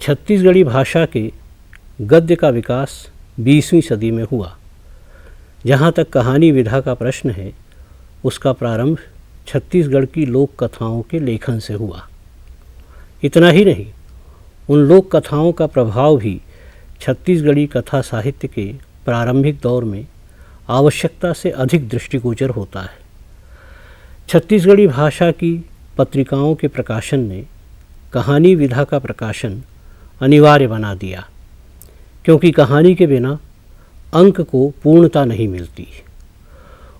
छत्तीसगढ़ी भाषा के गद्य का विकास 20वीं सदी में हुआ। जहाँ तक कहानी विधा का प्रश्न है, उसका प्रारंभ छत्तीसगढ़ की लोक कथाओं के लेखन से हुआ। इतना ही नहीं, उन लोक कथाओं का प्रभाव भी छत्तीसगढ़ी कथा साहित्य के प्रारंभिक दौर में आवश्यकता से अधिक दृष्टिगोचर होता है। छत्तीसगढ़ी भाषा की पत्रिकाओं के प्रकाशन ने कहानी विधा का प्रकाशन अनिवार्य बना दिया, क्योंकि कहानी के बिना अंक को पूर्णता नहीं मिलती।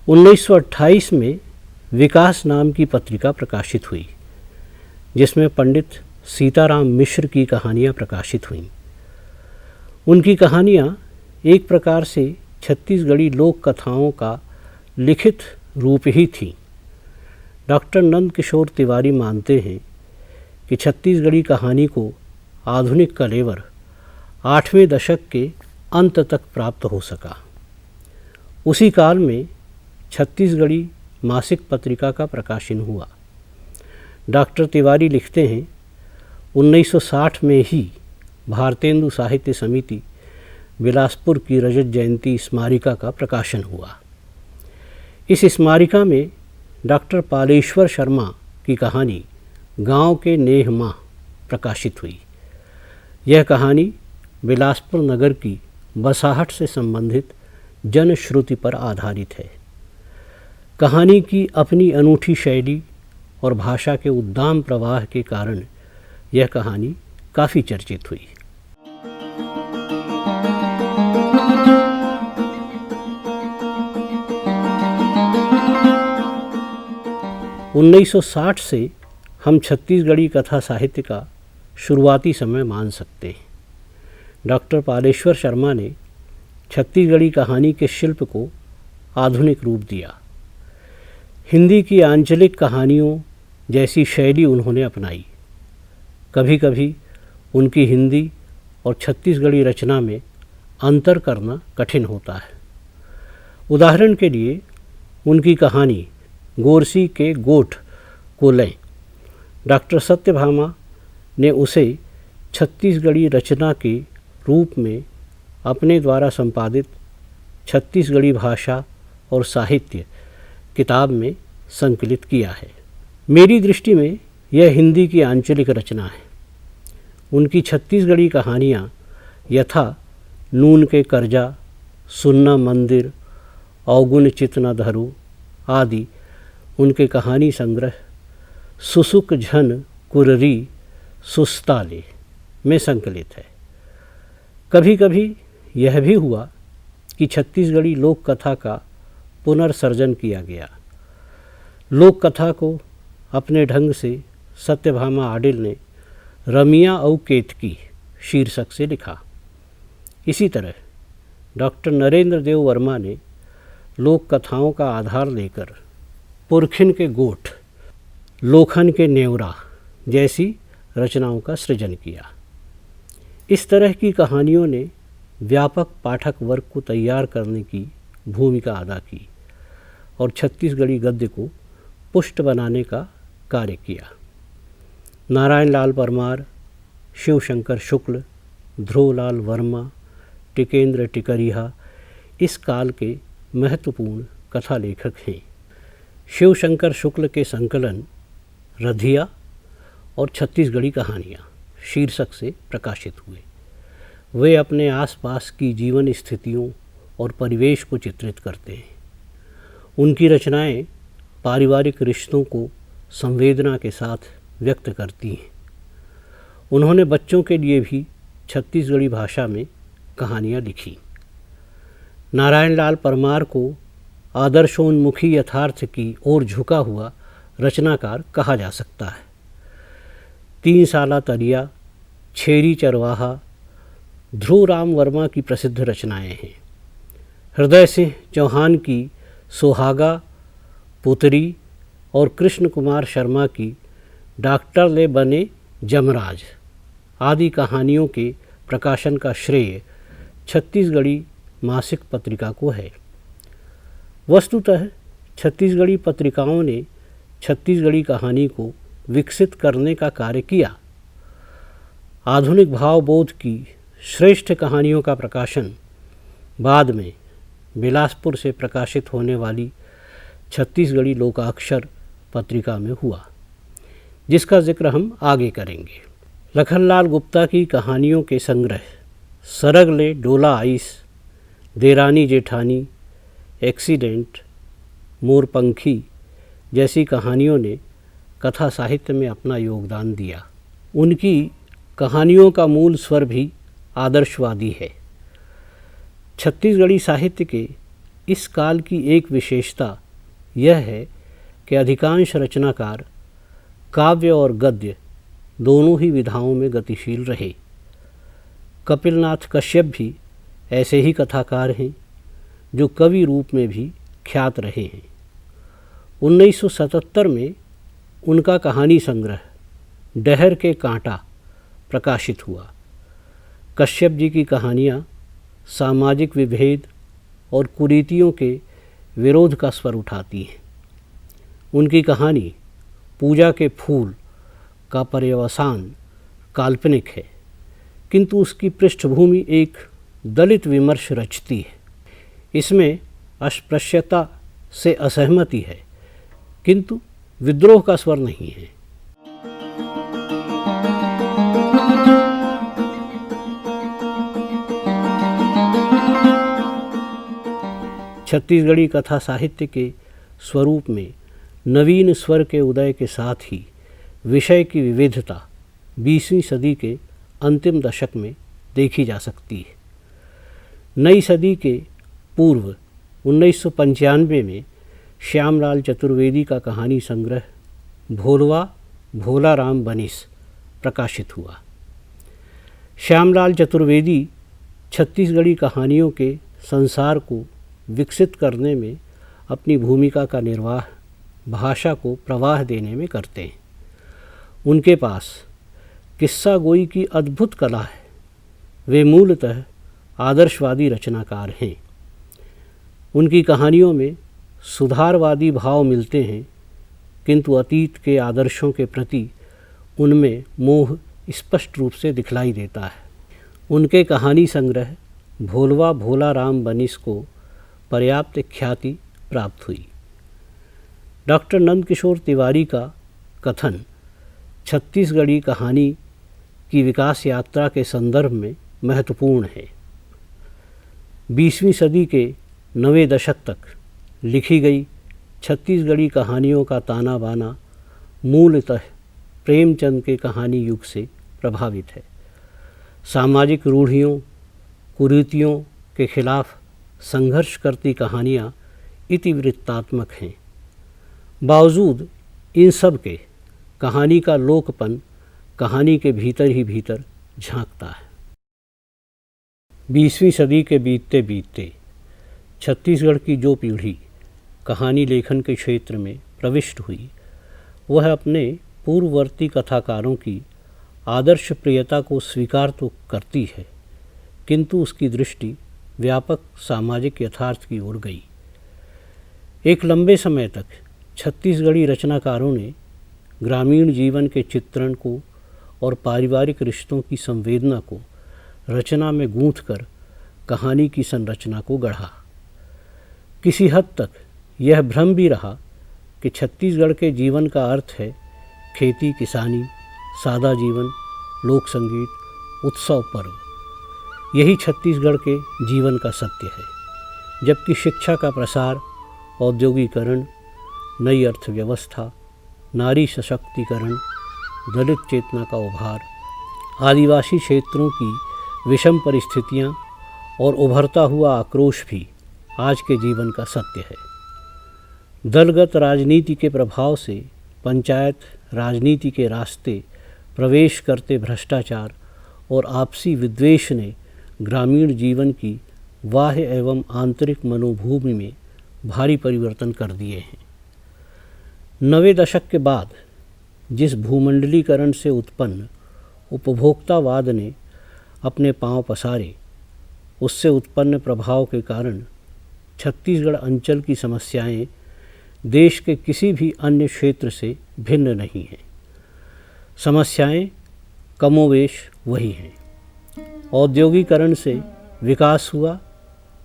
1928 में विकास नाम की पत्रिका प्रकाशित हुई, जिसमें पंडित सीताराम मिश्र की कहानियाँ प्रकाशित हुईं। उनकी कहानियाँ एक प्रकार से छत्तीसगढ़ी लोक कथाओं का लिखित रूप ही थीं। डॉक्टर नंद किशोर तिवारी मानते हैं कि छत्तीसगढ़ी कहानी को आधुनिक कलेवर 8वें दशक के अंत तक प्राप्त हो सका। उसी काल में छत्तीसगढ़ी मासिक पत्रिका का प्रकाशन हुआ। डॉक्टर तिवारी लिखते हैं, 1960 में ही भारतेंदु साहित्य समिति बिलासपुर की रजत जयंती स्मारिका का प्रकाशन हुआ। इस स्मारिका में डॉक्टर पालेश्वर शर्मा की कहानी गांव के नेह माह प्रकाशित हुई। यह कहानी बिलासपुर नगर की बसाहट से संबंधित जनश्रुति पर आधारित है। कहानी की अपनी अनूठी शैली और भाषा के उद्दाम प्रवाह के कारण यह कहानी काफ़ी चर्चित हुई। उन्नीस सौ 60 से हम छत्तीसगढ़ी कथा साहित्य का शुरुआती समय मान सकते हैं। डॉक्टर पालेश्वर शर्मा ने छत्तीसगढ़ी कहानी के शिल्प को आधुनिक रूप दिया। हिंदी की आंचलिक कहानियों जैसी शैली उन्होंने अपनाई। कभी कभी उनकी हिंदी और छत्तीसगढ़ी रचना में अंतर करना कठिन होता है। उदाहरण के लिए उनकी कहानी गोरसी के गोठ को लें। डॉक्टर सत्यभामा ने उसे छत्तीसगढ़ी रचना के रूप में अपने द्वारा संपादित छत्तीसगढ़ी भाषा और साहित्य किताब में संकलित किया है। मेरी दृष्टि में यह हिंदी की आंचलिक रचना है। उनकी छत्तीसगढ़ी कहानियाँ यथा नून के कर्जा, सुन्ना मंदिर, अवगुण चितना धरू आदि उनके कहानी संग्रह सुसुक झन कुररी सुस्ताले में संकलित है। कभी कभी यह भी हुआ कि छत्तीसगढ़ी लोक कथा का पुनर्सर्जन किया गया। लोक कथा को अपने ढंग से सत्यभामा आडिल ने रमिया औ केतकी शीर्षक से लिखा। इसी तरह डॉक्टर नरेंद्र देव वर्मा ने लोक कथाओं का आधार लेकर पुरखिन के गोठ, लोखन के नेवरा जैसी रचनाओं का सृजन किया। इस तरह की कहानियों ने व्यापक पाठक वर्ग को तैयार करने की भूमिका अदा की और छत्तीसगढ़ी गद्य को पुष्ट बनाने का कार्य किया। नारायण लाल परमार, शिवशंकर शुक्ल, ध्रुवलाल वर्मा, टिकेंद्र टिकरिहा इस काल के महत्वपूर्ण कथा लेखक हैं। शिवशंकर शुक्ल के संकलन रधिया और छत्तीसगढ़ी कहानियाँ शीर्षक से प्रकाशित हुए। वे अपने आसपास की जीवन स्थितियों और परिवेश को चित्रित करते हैं। उनकी रचनाएं पारिवारिक रिश्तों को संवेदना के साथ व्यक्त करती हैं। उन्होंने बच्चों के लिए भी छत्तीसगढ़ी भाषा में कहानियाँ लिखी। नारायण लाल परमार को आदर्शोन्मुखी यथार्थ की ओर झुका हुआ रचनाकार कहा जा सकता है। 3 साला तरिया, छेरी चरवाहा ध्रुवराम वर्मा की प्रसिद्ध रचनाएं हैं। हृदय सिंह चौहान की सुहागा पुतरी और कृष्ण कुमार शर्मा की डॉक्टर ले बने जमराज आदि कहानियों के प्रकाशन का श्रेय छत्तीसगढ़ी मासिक पत्रिका को है। वस्तुतः छत्तीसगढ़ी पत्रिकाओं ने छत्तीसगढ़ी कहानी को विकसित करने का कार्य किया। आधुनिक भावबोध की श्रेष्ठ कहानियों का प्रकाशन बाद में बिलासपुर से प्रकाशित होने वाली छत्तीसगढ़ी लोकाक्षर पत्रिका में हुआ, जिसका जिक्र हम आगे करेंगे। लखनलाल गुप्ता की कहानियों के संग्रह सरगले डोला आइस, देरानी जेठानी, एक्सीडेंट, मोरपंखी जैसी कहानियों ने कथा साहित्य में अपना योगदान दिया। उनकी कहानियों का मूल स्वर भी आदर्शवादी है। छत्तीसगढ़ी साहित्य के इस काल की एक विशेषता यह है कि अधिकांश रचनाकार काव्य और गद्य दोनों ही विधाओं में गतिशील रहे। कपिलनाथ कश्यप भी ऐसे ही कथाकार हैं जो कवि रूप में भी ख्यात रहे हैं। 1977 में उनका कहानी संग्रह डहर के कांटा प्रकाशित हुआ। कश्यप जी की कहानियाँ सामाजिक विभेद और कुरीतियों के विरोध का स्वर उठाती हैं। उनकी कहानी पूजा के फूल का पर्यवसान काल्पनिक है, किंतु उसकी पृष्ठभूमि एक दलित विमर्श रचती है। इसमें अस्पृश्यता से असहमति है, किंतु विद्रोह का स्वर नहीं है। छत्तीसगढ़ी कथा साहित्य के स्वरूप में नवीन स्वर के उदय के साथ ही विषय की विविधता 20वीं सदी के अंतिम दशक में देखी जा सकती है। नई सदी के पूर्व 1995 में श्यामलाल चतुर्वेदी का कहानी संग्रह भोलवा भोला राम बनिस प्रकाशित हुआ। श्यामलाल चतुर्वेदी छत्तीसगढ़ी कहानियों के संसार को विकसित करने में अपनी भूमिका का निर्वाह भाषा को प्रवाह देने में करते हैं। उनके पास किस्सा गोई की अद्भुत कला है। वे मूलतः आदर्शवादी रचनाकार हैं। उनकी कहानियों में सुधारवादी भाव मिलते हैं, किंतु अतीत के आदर्शों के प्रति उनमें मोह स्पष्ट रूप से दिखलाई देता है। उनके कहानी संग्रह भोलवा भोला राम बनिस को पर्याप्त ख्याति प्राप्त हुई। डॉक्टर नंदकिशोर तिवारी का कथन छत्तीसगढ़ी कहानी की विकास यात्रा के संदर्भ में महत्वपूर्ण है। 20वीं सदी के 90 दशक तक लिखी गई छत्तीसगढ़ी कहानियों का ताना बाना मूलतः प्रेमचंद के कहानी युग से प्रभावित है। सामाजिक रूढ़ियों कुरीतियों के खिलाफ संघर्ष करती कहानियाँ इतिवृत्तात्मक हैं। बावजूद इन सब के कहानी का लोकपन कहानी के भीतर ही भीतर झांकता है। 20वीं सदी के बीतते बीतते छत्तीसगढ़ की जो पीढ़ी कहानी लेखन के क्षेत्र में प्रविष्ट हुई, वह अपने पूर्ववर्ती कथाकारों की आदर्श प्रियता को स्वीकार तो करती है, किंतु उसकी दृष्टि व्यापक सामाजिक यथार्थ की ओर गई। एक लंबे समय तक छत्तीसगढ़ी रचनाकारों ने ग्रामीण जीवन के चित्रण को और पारिवारिक रिश्तों की संवेदना को रचना में गूंथकर कहानी की संरचना को गढ़ा। किसी हद तक यह भ्रम भी रहा कि छत्तीसगढ़ के जीवन का अर्थ है खेती किसानी, सादा जीवन, लोक संगीत, उत्सव पर्व। यही छत्तीसगढ़ के जीवन का सत्य है। जबकि शिक्षा का प्रसार, औद्योगिकरण, नई अर्थव्यवस्था, नारी सशक्तिकरण, दलित चेतना का उभार, आदिवासी क्षेत्रों की विषम परिस्थितियां और उभरता हुआ आक्रोश भी आज के जीवन का सत्य है। दलगत राजनीति के प्रभाव से पंचायत राजनीति के रास्ते प्रवेश करते भ्रष्टाचार और आपसी विद्वेष ने ग्रामीण जीवन की बाह्य एवं आंतरिक मनोभूमि में भारी परिवर्तन कर दिए हैं। 90 दशक के बाद जिस भूमंडलीकरण से उत्पन्न उपभोक्तावाद ने अपने पांव पसारे, उससे उत्पन्न प्रभाव के कारण छत्तीसगढ़ अंचल की समस्याएं देश के किसी भी अन्य क्षेत्र से भिन्न नहीं हैं। समस्याएं कमोवेश वही हैं। औद्योगिकरण से विकास हुआ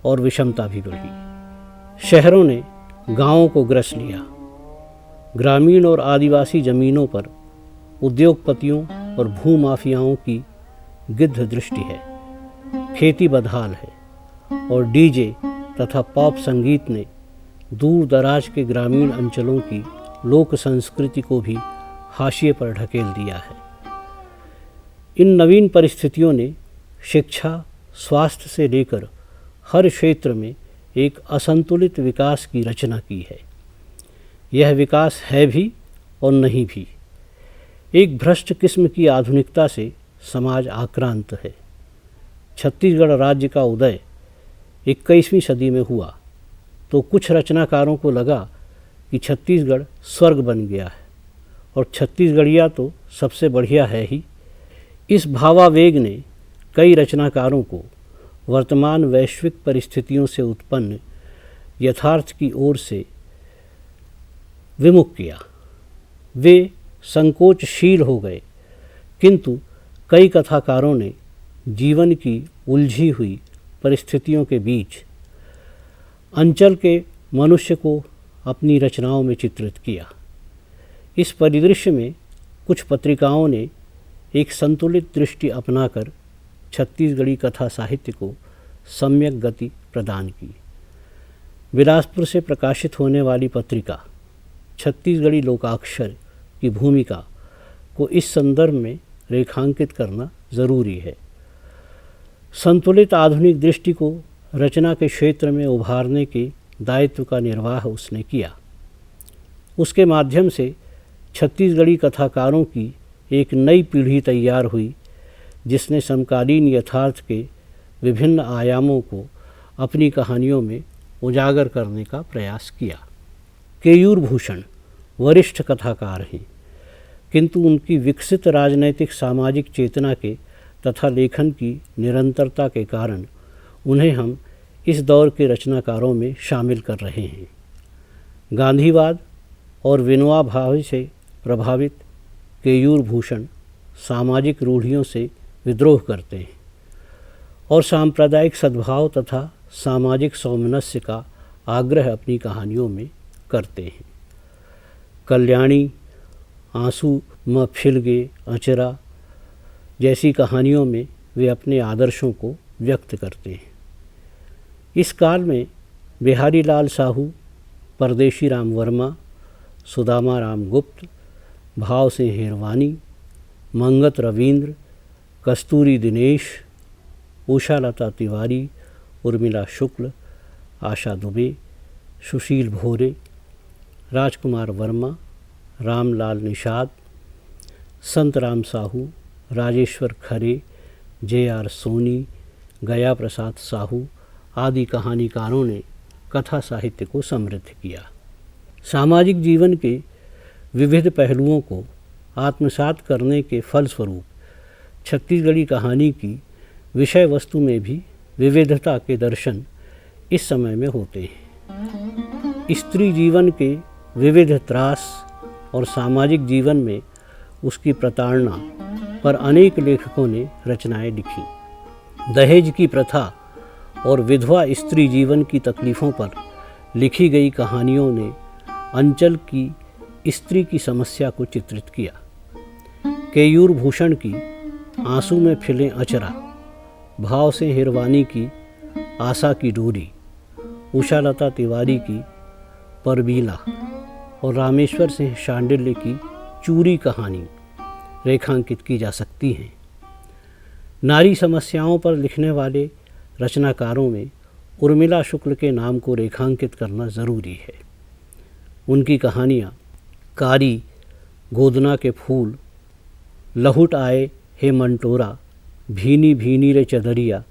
और विषमता भी बढ़ी। शहरों ने गांवों को ग्रस लिया। ग्रामीण और आदिवासी ज़मीनों पर उद्योगपतियों और भूमाफियाओं की गिद्ध दृष्टि है। खेती बदहाल है और डीजे तथा पॉप संगीत ने दूर दराज के ग्रामीण अंचलों की लोक संस्कृति को भी हाशिए पर ढकेल दिया है। इन नवीन परिस्थितियों ने शिक्षा, स्वास्थ्य से लेकर हर क्षेत्र में एक असंतुलित विकास की रचना की है। यह विकास है भी और नहीं भी। एक भ्रष्ट किस्म की आधुनिकता से समाज आक्रांत है। छत्तीसगढ़ राज्य का उदय 21वीं सदी में हुआ तो कुछ रचनाकारों को लगा कि छत्तीसगढ़ स्वर्ग बन गया है और छत्तीसगढ़िया तो सबसे बढ़िया है ही। इस भावावेग ने कई रचनाकारों को वर्तमान वैश्विक परिस्थितियों से उत्पन्न यथार्थ की ओर से विमुख किया। वे संकोचशील हो गए, किंतु कई कथाकारों ने जीवन की उलझी हुई परिस्थितियों के बीच अंचल के मनुष्य को अपनी रचनाओं में चित्रित किया। इस परिदृश्य में कुछ पत्रिकाओं ने एक संतुलित दृष्टि अपनाकर छत्तीसगढ़ी कथा साहित्य को सम्यक गति प्रदान की। बिलासपुर से प्रकाशित होने वाली पत्रिका छत्तीसगढ़ी लोकाक्षर की भूमिका को इस संदर्भ में रेखांकित करना ज़रूरी है। संतुलित आधुनिक दृष्टि को रचना के क्षेत्र में उभारने के दायित्व का निर्वाह उसने किया। उसके माध्यम से छत्तीसगढ़ी कथाकारों की एक नई पीढ़ी तैयार हुई, जिसने समकालीन यथार्थ के विभिन्न आयामों को अपनी कहानियों में उजागर करने का प्रयास किया। केयूर भूषण वरिष्ठ कथाकार हैं, किंतु उनकी विकसित राजनैतिक सामाजिक चेतना के तथा लेखन की निरंतरता के कारण उन्हें हम इस दौर के रचनाकारों में शामिल कर रहे हैं। गांधीवाद और विनोबा भावे से प्रभावित केयूर भूषण सामाजिक रूढ़ियों से विद्रोह करते हैं और सांप्रदायिक सद्भाव तथा सामाजिक सौमनस्य का आग्रह अपनी कहानियों में करते हैं। कल्याणी, आंसू म फिलगे अचरा जैसी कहानियों में वे अपने आदर्शों को व्यक्त करते हैं। इस काल में बिहारी लाल साहू, परदेशी राम वर्मा, सुदामा राम गुप्त, भाव सिंह हिरवानी, मंगत रविंद्र, कस्तूरी दिनेश, उषालता तिवारी, उर्मिला शुक्ल, आशा दुबे, सुशील भोरे, राजकुमार वर्मा, रामलाल निषाद, संत राम साहू, राजेश्वर खरे, जे.आर. सोनी, गया प्रसाद साहू आदि कहानीकारों ने कथा साहित्य को समृद्ध किया। सामाजिक जीवन के विविध पहलुओं को आत्मसात करने के फलस्वरूप छत्तीसगढ़ी कहानी की विषय वस्तु में भी विविधता के दर्शन इस समय में होते हैं। स्त्री जीवन के विविध त्रास और सामाजिक जीवन में उसकी प्रताड़ना पर अनेक लेखकों ने रचनाएं लिखी। दहेज की प्रथा और विधवा स्त्री जीवन की तकलीफ़ों पर लिखी गई कहानियों ने अंचल की स्त्री की समस्या को चित्रित किया। केयूर भूषण की आंसू में फिलें अचरा, भाव से हिरवानी की आशा की डोरी, उषालता तिवारी की परबीला और रामेश्वर सिंह शांडिल्य की चूरी कहानी रेखांकित की जा सकती हैं। नारी समस्याओं पर लिखने वाले रचनाकारों में उर्मिला शुक्ल के नाम को रेखांकित करना ज़रूरी है। उनकी कहानियाँ कारी, गोदना के फूल, लहुट आए हे मंटोरा, भीनी भीनी रे चदरिया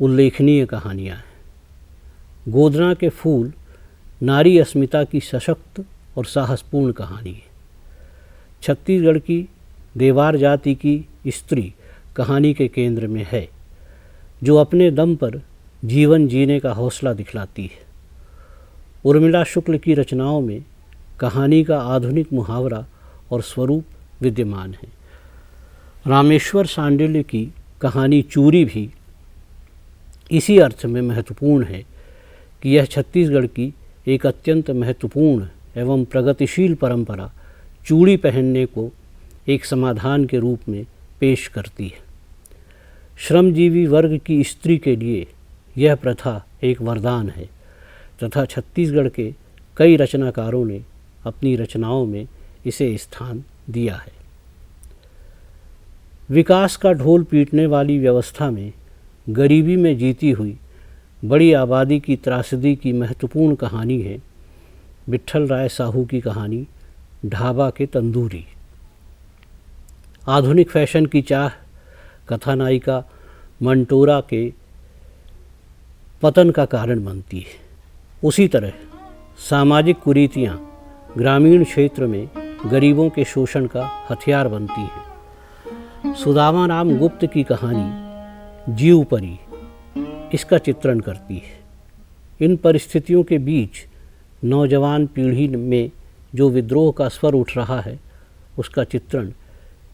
उल्लेखनीय कहानियाँ हैं। गोदना के फूल नारी अस्मिता की सशक्त और साहसपूर्ण कहानी है। छत्तीसगढ़ की देवार जाति की स्त्री कहानी के केंद्र में है, जो अपने दम पर जीवन जीने का हौसला दिखलाती है। उर्मिला शुक्ल की रचनाओं में कहानी का आधुनिक मुहावरा और स्वरूप विद्यमान है। रामेश्वर सांडिल्य की कहानी चूरी भी इसी अर्थ में महत्वपूर्ण है कि यह छत्तीसगढ़ की एक अत्यंत महत्वपूर्ण एवं प्रगतिशील परंपरा चूड़ी पहनने को एक समाधान के रूप में पेश करती है। श्रमजीवी वर्ग की स्त्री के लिए यह प्रथा एक वरदान है तथा छत्तीसगढ़ के कई रचनाकारों ने अपनी रचनाओं में इसे स्थान दिया है। विकास का ढोल पीटने वाली व्यवस्था में गरीबी में जीती हुई बड़ी आबादी की त्रासदी की महत्वपूर्ण कहानी है विट्ठल राय साहू की कहानी ढाबा के तंदूरी। आधुनिक फैशन की चाह कथानायिका मंटोरा के पतन का कारण बनती है। उसी तरह सामाजिक कुरीतियाँ ग्रामीण क्षेत्र में गरीबों के शोषण का हथियार बनती हैं। सुदामा राम गुप्त की कहानी जीव परी इसका चित्रण करती है। इन परिस्थितियों के बीच नौजवान पीढ़ी में जो विद्रोह का स्वर उठ रहा है उसका चित्रण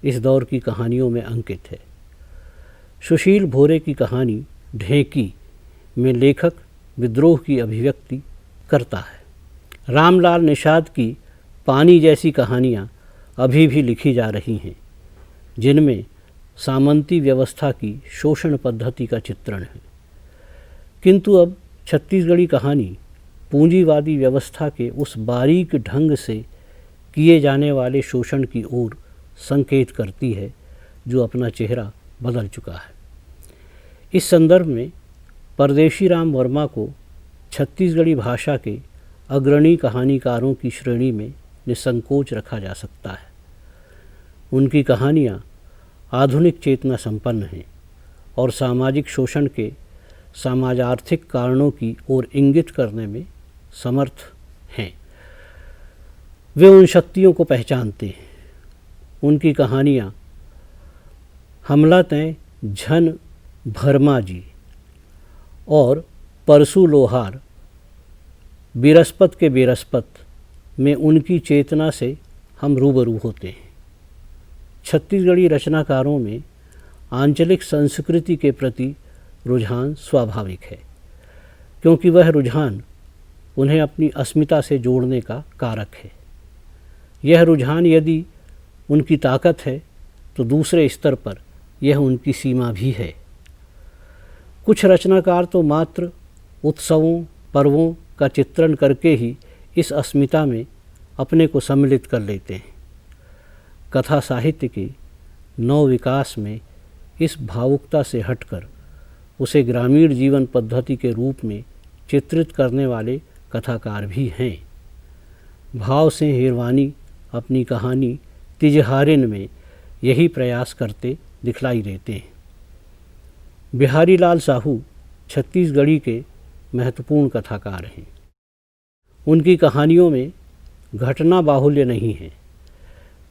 इस दौर की कहानियों में अंकित है। सुशील भोरे की कहानी ढेंकी में लेखक विद्रोह की अभिव्यक्ति करता है। रामलाल निषाद की पानी जैसी कहानियाँ अभी भी लिखी जा रही हैं जिनमें सामंती व्यवस्था की शोषण पद्धति का चित्रण है। किंतु अब छत्तीसगढ़ी कहानी पूंजीवादी व्यवस्था के उस बारीक ढंग से किए जाने वाले शोषण की ओर संकेत करती है जो अपना चेहरा बदल चुका है। इस संदर्भ में परदेशी राम वर्मा को छत्तीसगढ़ी भाषा के अग्रणी कहानीकारों की श्रेणी में निसंकोच रखा जा सकता है। उनकी कहानियाँ आधुनिक चेतना संपन्न हैं और सामाजिक शोषण के समाजार्थिक कारणों की ओर इंगित करने में समर्थ हैं। वे उन शक्तियों को पहचानते हैं। उनकी कहानियाँ हमला तय झन भरमा जी और परसू लोहार बिरस्पत के बिरस्पत में उनकी चेतना से हम रूबरू होते हैं। छत्तीसगढ़ी रचनाकारों में आंचलिक संस्कृति के प्रति रुझान स्वाभाविक है क्योंकि वह रुझान उन्हें अपनी अस्मिता से जोड़ने का कारक है। यह रुझान यदि उनकी ताकत है तो दूसरे स्तर पर यह उनकी सीमा भी है। कुछ रचनाकार तो मात्र उत्सवों पर्वों का चित्रण करके ही इस अस्मिता में अपने को सम्मिलित कर लेते हैं। कथा साहित्य के नव विकास में इस भावुकता से हटकर उसे ग्रामीण जीवन पद्धति के रूप में चित्रित करने वाले कथाकार भी हैं। भाव से हिरवानी अपनी कहानी तिजहारिन में यही प्रयास करते दिखलाई देते हैं। बिहारी लाल साहू छत्तीसगढ़ी के महत्वपूर्ण कथाकार हैं। उनकी कहानियों में घटना बाहुल्य नहीं है।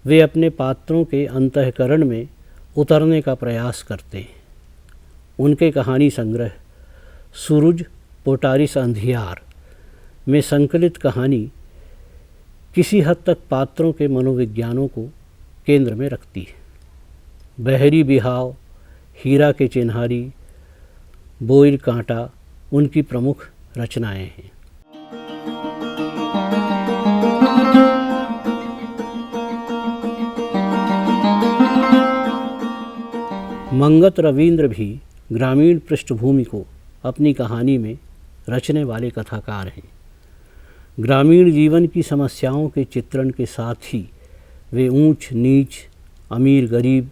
वे अपने पात्रों के अंतःकरण में उतरने का प्रयास करते हैं। उनके कहानी संग्रह सूरज पोटारिस अंधियार में संकलित कहानी किसी हद तक पात्रों के मनोविज्ञानों को केंद्र में रखती है। बहरी बिहाव, हीरा के चिन्हारी, बोइल कांटा उनकी प्रमुख रचनाएं हैं। मंगत रविंद्र भी ग्रामीण पृष्ठभूमि को अपनी कहानी में रचने वाले कथाकार हैं। ग्रामीण जीवन की समस्याओं के चित्रण के साथ ही वे ऊंच नीच, अमीर गरीब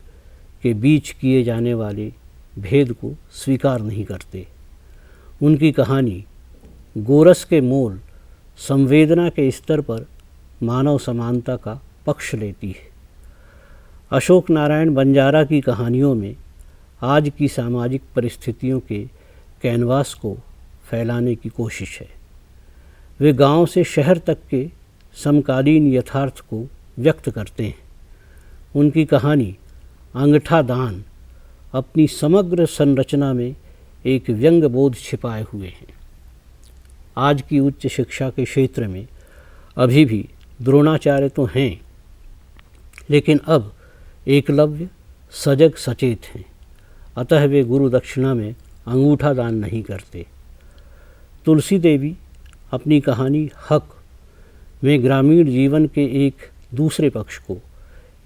के बीच किए जाने वाले भेद को स्वीकार नहीं करते। उनकी कहानी गोरस के मोल संवेदना के स्तर पर मानव समानता का पक्ष लेती है। अशोक नारायण बंजारा की कहानियों में आज की सामाजिक परिस्थितियों के कैनवास को फैलाने की कोशिश है। वे गांव से शहर तक के समकालीन यथार्थ को व्यक्त करते हैं। उनकी कहानी अंगठा दान अपनी समग्र संरचना में एक व्यंग बोध छिपाए हुए हैं। आज की उच्च शिक्षा के क्षेत्र में अभी भी द्रोणाचार्य तो हैं, लेकिन अब एकलव्य, सजग सचेत हैं, अतः वे गुरु दक्षिणा में अंगूठा दान नहीं करते। तुलसी देवी अपनी कहानी हक में ग्रामीण जीवन के एक दूसरे पक्ष को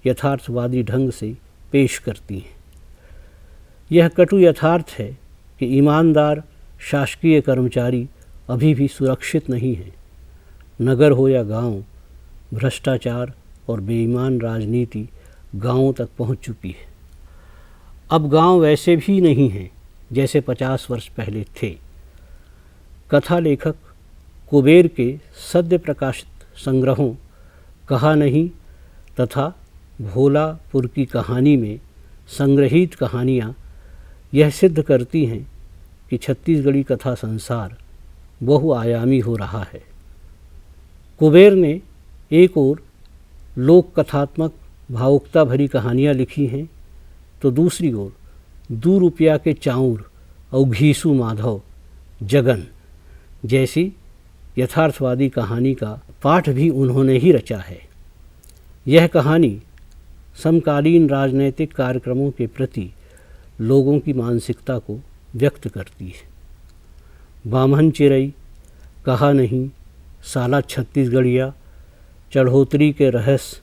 यथार्थवादी ढंग से पेश करती हैं। यह कटु यथार्थ है कि ईमानदार शासकीय कर्मचारी अभी भी सुरक्षित नहीं हैं। नगर हो या गांव, भ्रष्टाचार और बेईमान राजनीति गांवों तक पहुंच चुकी है। अब गांव वैसे भी नहीं हैं जैसे 50 वर्ष पहले थे। कथा लेखक कुबेर के सद्य प्रकाशित संग्रहों कहा नहीं तथा भोलापुर की कहानी में संग्रहित कहानियाँ यह सिद्ध करती हैं कि छत्तीसगढ़ी कथा संसार बहुआयामी हो रहा है। कुबेर ने एक ओर लोक कथात्मक भावुकता भरी कहानियाँ लिखी हैं तो दूसरी ओर 2 रुपया के चाउर और घीसू माधव जगन जैसी यथार्थवादी कहानी का पाठ भी उन्होंने ही रचा है। यह कहानी समकालीन राजनैतिक कार्यक्रमों के प्रति लोगों की मानसिकता को व्यक्त करती है। बामन चिरई, कहा नहीं, साला छत्तीसगढ़िया, चढ़ोतरी के रहस्य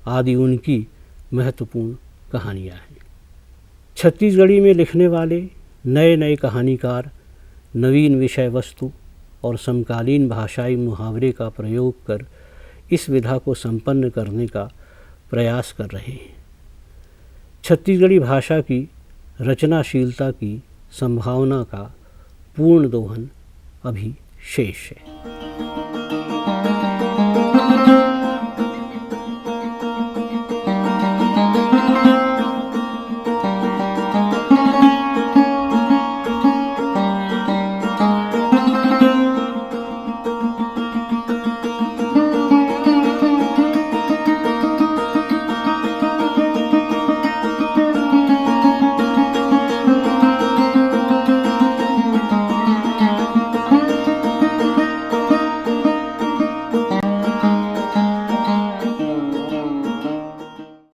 आदि उनकी महत्वपूर्ण कहानियाँ हैं। छत्तीसगढ़ी में लिखने वाले नए नए कहानीकार नवीन विषय वस्तु और समकालीन भाषाई मुहावरे का प्रयोग कर इस विधा को संपन्न करने का प्रयास कर रहे हैं। छत्तीसगढ़ी भाषा की रचनाशीलता की संभावना का पूर्ण दोहन अभी शेष है।